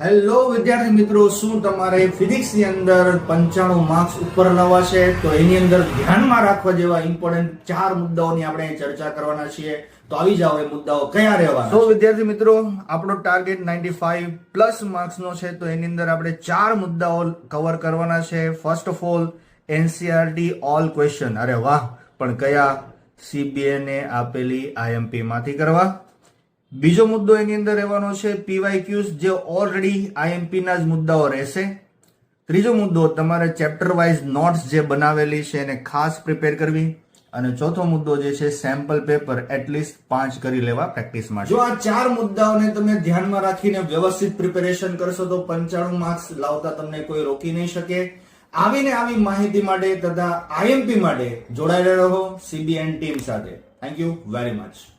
Hello વિદ્યાર્થી મિત્રો, શું તમારે ફિઝિક્સ ની અંદર 95 માર્ક્સ ઉપર લાવવા છે? તો એની અંદર ધ્યાનમાં રાખવા જેવા ઇમ્પોર્ટન્ટ 4 મુદ્દાઓની આપણે ચર્ચા કરવાના છીએ. તો આવી જાઓ, એ મુદ્દાઓ કયા રહેવાના? તો વિદ્યાર્થી મિત્રો, આપણો ટાર્ગેટ 95 પ્લસ માર્ક્સ નો છે. તો એની અંદર આપણે 4 મુદ્દાઓ કવર કરવાના છે. First of all, NCERT all question. અરે વાહ! પણ કયા? CBA આપેલી IMP માંથી કરવા. બીજો મુદ્દો એની અંદર રહેવાનો છે PYQs, જે ઓલરેડી IMP ના જ મુદ્દાઓ રહેશે. ત્રીજો મુદ્દો, તમારે ચેપ્ટર વાઇઝ નોટ્સ જે બનાવેલી છે એને ખાસ પ્રિપેર કરવી. અને ચોથો મુદ્દો જે છે, સેમ્પલ પેપર એટલીસ્ટ 5 કરી લેવા પ્રેક્ટિસ માટે. જો આ 4 મુદ્દાઓને તમે ધ્યાનમાં રાખીને વ્યવસ્થિત પ્રિપેરેશન કરશો તો 95 માર્ક્સ લાવતા તમને કોઈ રોકી નહીં શકે. આવીને આવી માહિતી માટે તથા IMP માટે જોડાયેલા રહો CBN ટીમ સાથે. Thank you very much.